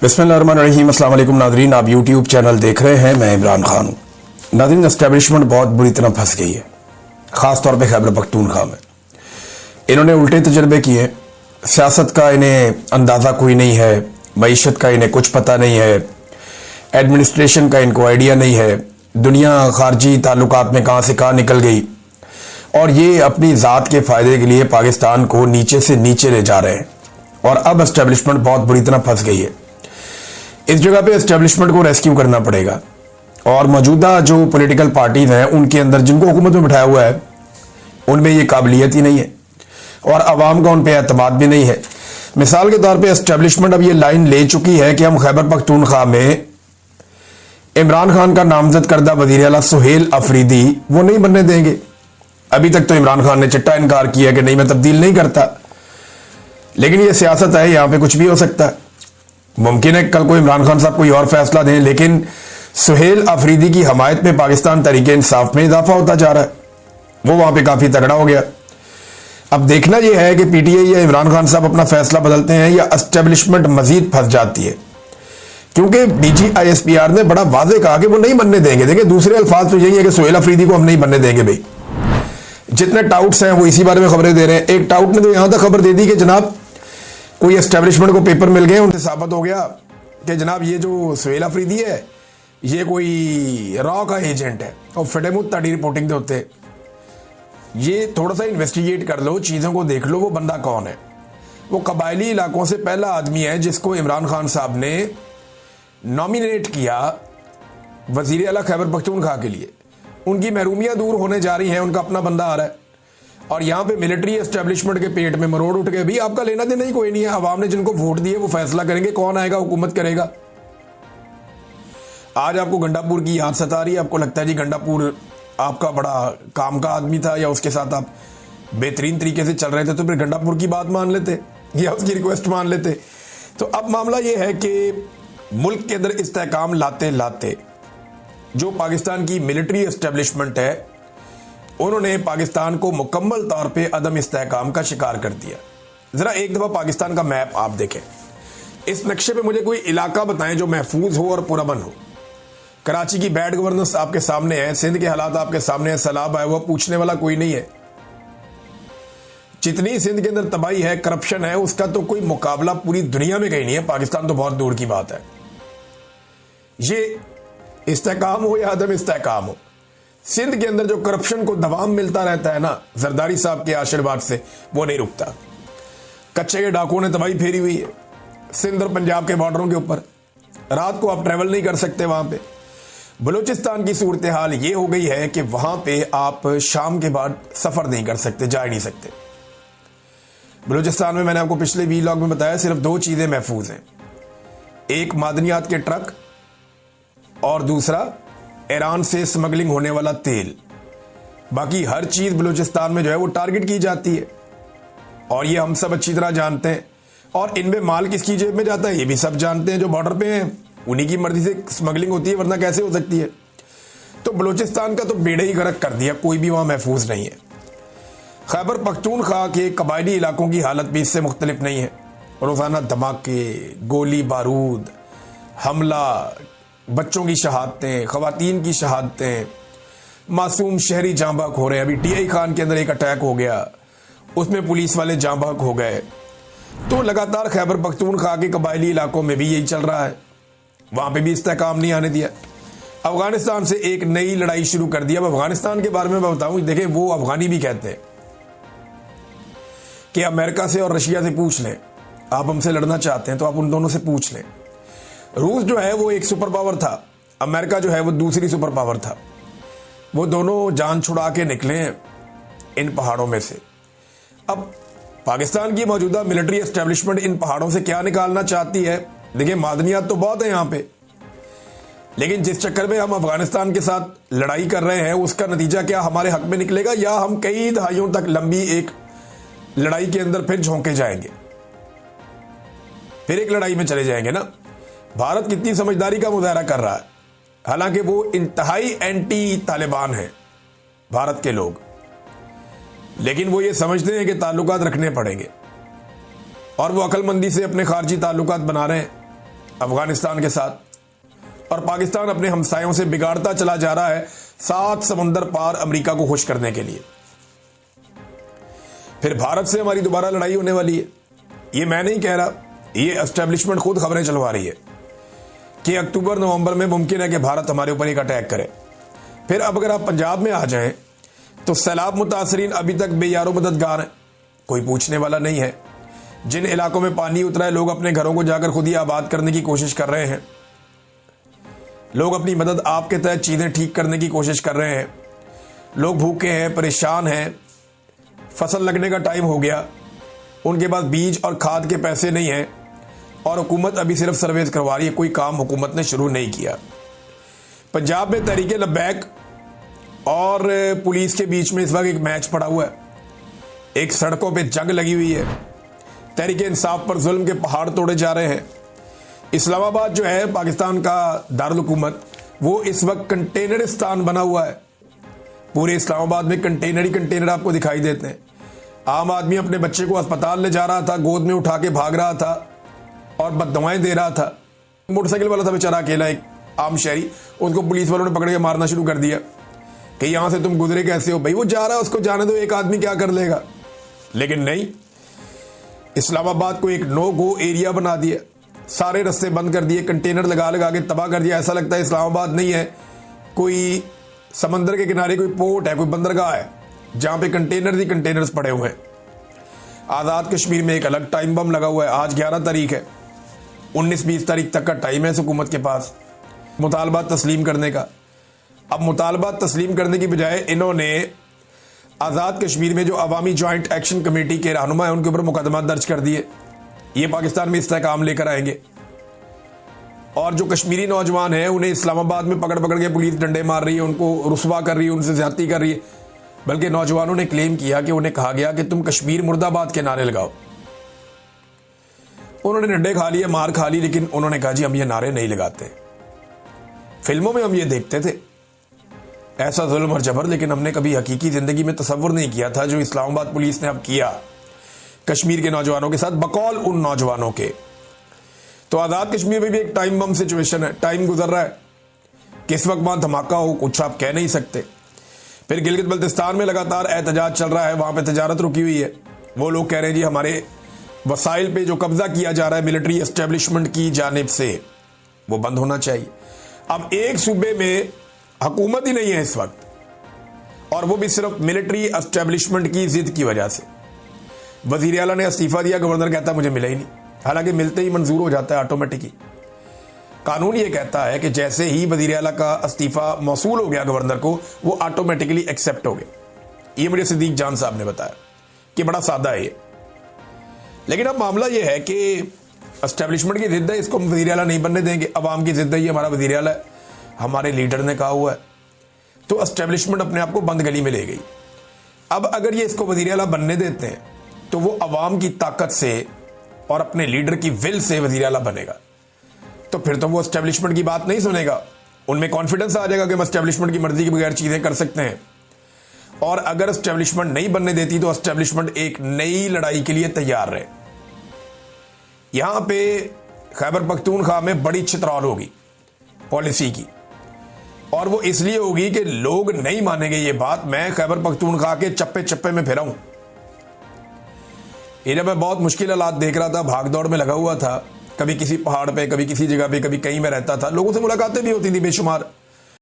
बिस्मिल्लाहिर्रहमानिर्रहीम। अस्सलाम वालेकुम नाज़रीन, आप यूट्यूब चैनल देख रहे हैं। मैं इमरान खान हूँ। नाज़रीन, एस्टेब्लिशमेंट बहुत बुरी तरह फंस गई है, ख़ास तौर पे खैबर पख्तूनख्वा में। इन्होंने उल्टे तजर्बे किए, सियासत का इन्हें अंदाज़ा कोई नहीं है, मईशत का इन्हें कुछ पता नहीं है, एडमिनिस्ट्रेशन का इनको आइडिया नहीं है, दुनिया खारजी ताल्लुकात में कहाँ से कहाँ निकल गई, और ये अपनी ज़ात के फ़ायदे के लिए पाकिस्तान को नीचे से नीचे ले जा रहे हैं। और अब एस्टेब्लिशमेंट बहुत बुरी तरह फंस गई है। इस जगह पे एस्टेब्लिशमेंट को रेस्क्यू करना पड़ेगा, और मौजूदा जो पॉलिटिकल पार्टीज हैं उनके अंदर जिनको हुकूमत में बिठाया हुआ है उनमें ये काबिलियत ही नहीं है, और आवाम का उन पर एतमाद भी नहीं है। मिसाल के तौर पे एस्टेब्लिशमेंट अब ये लाइन ले चुकी है कि हम खैबर पख्तूनख्वा में इमरान खान का नामजद करदा वज़ीर आला सुहेल अफरीदी वो नहीं बनने देंगे। अभी तक तो इमरान खान ने चिट्टा इनकार किया कि नहीं, मैं तब्दील नहीं करता, लेकिन ये सियासत है, यहाँ पे कुछ भी हो सकता है। मुमकिन है कल को इमरान खान साहब कोई और फैसला दें, लेकिन सुहेल अफरीदी की हमायत में पाकिस्तान तहरीक इंसाफ में इजाफा होता जा रहा है। वो वहां पे काफी तगड़ा हो गया। अब देखना यह है कि पीटीआई या इमरान खान साहब अपना फैसला बदलते हैं या एस्टेब्लिशमेंट मजीद फंस जाती है, क्योंकि DGISPR ने बड़ा वाजे कहा कि वो नहीं बनने देंगे। देखिए, दूसरे अल्फाज तो यही है कि सुहेल अफरीदी को हम नहीं बनने देंगे। भाई, जितने टाउट्स हैं वो इसी बारे में खबरें दे रहे हैं। एक टाउट ने तो यहां तक खबर दे दी कि जनाब कोई एस्टेब्लिशमेंट को पेपर मिल गए, उनसे साबित हो गया कि जनाब ये जो सुहेल अफरीदी है ये कोई रॉ का एजेंट है और फिटेमुत ताड़ी रिपोर्टिंग दे होते। ये थोड़ा सा इन्वेस्टिगेट कर लो, चीज़ों को देख लो, वो बंदा कौन है। वो कबायली इलाकों से पहला आदमी है जिसको इमरान खान साहब ने नॉमिनेट किया वज़ीर आला खैबर पख्तूनख्वा के लिए। उनकी महरूमियाँ दूर होने जा रही हैं, उनका अपना बंदा आ रहा है, और यहाँ पे मिलिट्री एस्टेब्लिशमेंट के पेट में मरोड़ उठ गए। भी आपका लेना देना ही कोई नहीं है। अवाम ने जिनको वोट दिए वो फैसला करेंगे कौन आएगा, हुकूमत करेगा। आज आपको गंडापुर की याद सता रही है, आपको लगता है जी गंडापुर आपका बड़ा काम का आदमी था या उसके साथ आप बेहतरीन तरीके से चल रहे थे, तो फिर गंडापुर की बात मान लेते या उसकी रिक्वेस्ट मान लेते। तो अब मामला ये है कि मुल्क के अंदर इस्तेहकाम लाते लाते जो पाकिस्तान की मिलिट्री एस्टेब्लिशमेंट है उन्होंने पाकिस्तान को मुकम्मल तौर पे अदम इस्तेहकाम का शिकार कर दिया। जरा एक दफा पाकिस्तान का मैप आप देखें। इस नक्शे पे मुझे कोई इलाका बताएं जो महफूज हो और पुरअमन हो। कराची की बैड गवर्नेंस आपके सामने है, सिंध के हालात आपके सामने है, सैलाब आया हुआ, पूछने वाला कोई नहीं है। जितनी सिंध के अंदर तबाही है, करप्शन है, उसका तो कोई मुकाबला पूरी दुनिया में कहीं नहीं है। पाकिस्तान तो बहुत दूर की बात है। ये इस्तेहकाम हो या अदम इस्तेहकाम हो, सिंध के अंदर जो करप्शन को दवाम मिलता रहता है ना, जरदारी साहब के आशीर्वाद से, वो नहीं रुकता। कच्चे के डाकुओं ने तबाही फेरी हुई है सिंध और पंजाब के बॉर्डरों के ऊपर। रात को आप ट्रेवल नहीं कर सकते वहां पे। बलूचिस्तान की सूरत हाल ये हो गई है कि वहां पे आप शाम के बाद सफर नहीं कर सकते, जा नहीं सकते। बलूचिस्तान में मैंने आपको पिछले वीलॉग में बताया सिर्फ दो चीजें महफूज हैं, एक मादनियात के ट्रक और दूसरा ईरान से स्मगलिंग होने वाला तेल। बाकी हर चीज बलूचिस्तान में जो है वो टारगेट की जाती है, और ये हम सब अच्छी तरह जानते हैं। और इनमें माल किसकी जेब में जाता है ये भी सब जानते हैं। जो बॉर्डर पे हैं उन्हीं की मर्जी से स्मगलिंग होती है, वरना कैसे हो सकती है। तो बलूचिस्तान का तो बेड़े ही गर्क कर दिया, कोई भी वहां महफूज नहीं है। खैबर पख्तूनख्वा के कबायली इलाकों की हालत भी इससे मुख्तलिफ नहीं है। रोजाना धमाके, गोली बारूद, हमला, बच्चों की शहादतें, खवातीन की शहादतें, मासूम शहरी जाँ बाक हो रहे हैं। अभी DI खान के अंदर एक अटैक हो गया, उसमें पुलिस वाले जाँ बाक हो गए। तो लगातार खैबर पख्तूनख्वा के कबायली इलाकों में भी यही चल रहा है, वहां पे भी इस्तेहकाम नहीं आने दिया। अफगानिस्तान से एक नई लड़ाई शुरू कर दिया। अब अफगानिस्तान के बारे में मैं बताऊं, देखें, वो अफगानी भी कहते हैं कि अमेरिका से और रशिया से पूछ लें, आप हमसे लड़ना चाहते हैं तो आप उन दोनों से पूछ लें। रूस जो है वो एक सुपर पावर था, अमेरिका जो है वो दूसरी सुपर पावर था। वो दोनों जान छुड़ा के निकले इन पहाड़ों में से। अब पाकिस्तान की मौजूदा मिलिट्री एस्टेब्लिशमेंट इन पहाड़ों से क्या निकालना चाहती है? देखिए, मादनियात तो बहुत है यहाँ पे, लेकिन जिस चक्कर में हम अफगानिस्तान के साथ लड़ाई कर रहे हैं उसका नतीजा क्या हमारे हक में निकलेगा, या हम कई दहाइयों तक लंबी एक लड़ाई के अंदर फिर झोंके जाएंगे, फिर एक लड़ाई में चले जाएंगे ना। भारत कितनी समझदारी का मुजाहरा कर रहा है, हालांकि वो इंतहाई एंटी तालिबान है भारत के लोग, लेकिन वो ये समझते हैं कि ताल्लुकात रखने पड़ेंगे, और वो अक्लमंदी से अपने खारजी ताल्लुकात बना रहे हैं। अफगानिस्तान के साथ, और पाकिस्तान अपने हमसायों से बिगाड़ता चला जा रहा है 7 समंदर पार अमेरिका को खुश करने के लिए। फिर भारत से हमारी दोबारा लड़ाई होने वाली है। ये मैं नहीं कह रहा, ये एस्टेब्लिशमेंट खुद खबरें चलवा रही है कि अक्टूबर नवंबर में मुमकिन है कि भारत हमारे ऊपर एक अटैक करे। फिर अब अगर आप पंजाब में आ जाएं तो सैलाब मुतासरीन अभी तक बेयारो मददगार हैं, कोई पूछने वाला नहीं है। जिन इलाकों में पानी उतरा है लोग अपने घरों को जाकर खुद ही आबाद करने की कोशिश कर रहे हैं। लोग अपनी मदद आपके तहत चीजें ठीक करने की कोशिश कर रहे हैं। लोग भूखे हैं, परेशान हैं, फसल लगने का टाइम हो गया, उनके पास बीज और खाद के पैसे नहीं हैं, और हुकूमत अभी सिर्फ सर्वेस करवा रही है, कोई काम हुकूमत ने शुरू नहीं किया। पंजाब में तहरीके लब्बैक और पुलिस के बीच में इस वक्त एक मैच पड़ा हुआ है, एक सड़कों पे जंग लगी हुई है। तहरीके इंसाफ पर जुल्म के पहाड़ तोड़े जा रहे हैं। इस्लामाबाद जो है पाकिस्तान का दारुल हुकूमत, वो इस वक्त कंटेनरिस्तान बना हुआ है। पूरे इस्लामाबाद में कंटेनर ही कंटेनर आपको दिखाई देते हैं। आम आदमी अपने बच्चे को अस्पताल ले जा रहा था, गोद में उठा के भाग रहा था और बददुआएं दे रहा था। मोटरसाइकिल वाला था बेचारा अकेला, एक आम शहरी, उसको पुलिस वालों ने पकड़ के मारना शुरू कर दिया कि यहां से तुम गुजरे कैसे हो। भाई वो जा रहा है, उसको जाने दो, एक आदमी क्या कर लेगा। लेकिन नहीं, इस्लामाबाद को एक नो गो एरिया बना दिया, सारे रास्ते बंद कर दिए, कंटेनर लगा लगा के तबाह कर दिया। ऐसा लगता है इस्लामाबाद नहीं है, कोई समंदर के किनारे कोई पोर्ट है, कोई बंदरगाह है जहां पे कंटेनर ही कंटेनर्स पड़े हुए हैं। आज़ाद कश्मीर में एक अलग टाइम बम लगा हुआ है। आज 11 तारीख है, 19-20 तारीख तक का टाइम है इस हुकूमत के पास मुतालबात तस्लीम करने का। अब मुतालबात तस्लीम करने की बजाय इन्होंने आज़ाद कश्मीर में जो अवामी जॉइंट एक्शन कमेटी के रहनुमा है उनके ऊपर मुकदमा दर्ज कर दिए। ये पाकिस्तान में इस्तेहकाम लेकर आएंगे, और जो कश्मीरी नौजवान हैं उन्हें इस्लामाबाद में पकड़ पकड़ के पुलिस डंडे मार रही है, उनको रुस्वा कर रही है, उनसे ज्यादती कर रही है। बल्कि नौजवानों ने क्लेम किया कि उन्हें कहा गया कि तुम कश्मीर मुर्दाबाद के नारे लगाओ। उन्होंने डंडे खा लिए, मार खा ली, लेकिन उन्होंने कहा जी हम ये नारे नहीं लगाते। फिल्मों में हम ये देखते थे ऐसा जुल्म और जबर, लेकिन हमने कभी हकीकी जिंदगी में तसव्वुर नहीं किया था जो इस्लामाबाद पुलिस ने अब किया कश्मीर के नौजवानों के साथ, बकौल उन नौजवानों के। तो आज़ाद कश्मीर में भी एक टाइम बम सिचुएशन है, टाइम गुजर रहा है, किस वक्त वहां धमाका हो कुछ आप कह नहीं सकते। फिर गिलगित बल्तिस्तान में लगातार एहतजाज चल रहा है, वहां पे तजारत रुकी हुई है। वो लोग कह रहे हैं जी हमारे वसाइल पे जो कब्जा किया जा रहा है मिलिट्री एस्टेब्लिशमेंट की जानिब से, वो बंद होना चाहिए। अब एक सूबे में हुकूमत ही नहीं है इस वक्त, और वो भी सिर्फ मिलिट्री एस्टेब्लिशमेंट की जिद की वजह से। वजीर आला ने इस्तीफा दिया, गवर्नर कहता मुझे मिला ही नहीं, हालांकि मिलते ही मंजूर हो जाता है ऑटोमेटिकली। कानून ये कहता है कि जैसे ही वजीर आला का इस्तीफा मौसूल हो गया गवर्नर को, वो ऑटोमेटिकली एक्सेप्ट हो गया। ये मुझे सिद्दीक जान साहब ने बताया कि बड़ा सादा है ये। लेकिन अब मामला ये है कि एस्टेब्लिशमेंट की जिद है, इसको हम वजीर आला नहीं बनने देंगे। अवाम की जिद है, ये हमारा वजीर आला है, हमारे लीडर ने कहा हुआ है, तो एस्टेब्लिशमेंट अपने आप को बंद गली में ले गई। अब अगर ये इसको वजीर आला बनने देते हैं तो वो अवाम की ताकत से और अपने लीडर की विल से वजीर आला बनेगा, तो फिर तो वो एस्टेब्लिशमेंट की बात नहीं सुनेगा। उनमें कॉन्फिडेंस आ जाएगा कि हम एस्टेब्लिशमेंट की मर्जी के बगैर चीजें कर सकते हैं। और अगर एस्टेब्लिशमेंट नहीं बनने देती तो एस्टेब्लिशमेंट एक नई लड़ाई के लिए तैयार रहे। यहां पे खैबर पख्तूनख्वा में बड़ी चितरौल होगी पॉलिसी की, और वो इसलिए होगी कि लोग नहीं मानेंगे ये बात। मैं खैबर पख्तूनख्वा के चप्पे चप्पे में फिरा हूं। ये जब मैं बहुत मुश्किल हालात देख रहा था, भाग दौड़ में लगा हुआ था, कभी किसी पहाड़ पे, कभी किसी जगह पे, कभी कहीं में रहता था, लोगों से मुलाकातें भी होती थी बेशुमार।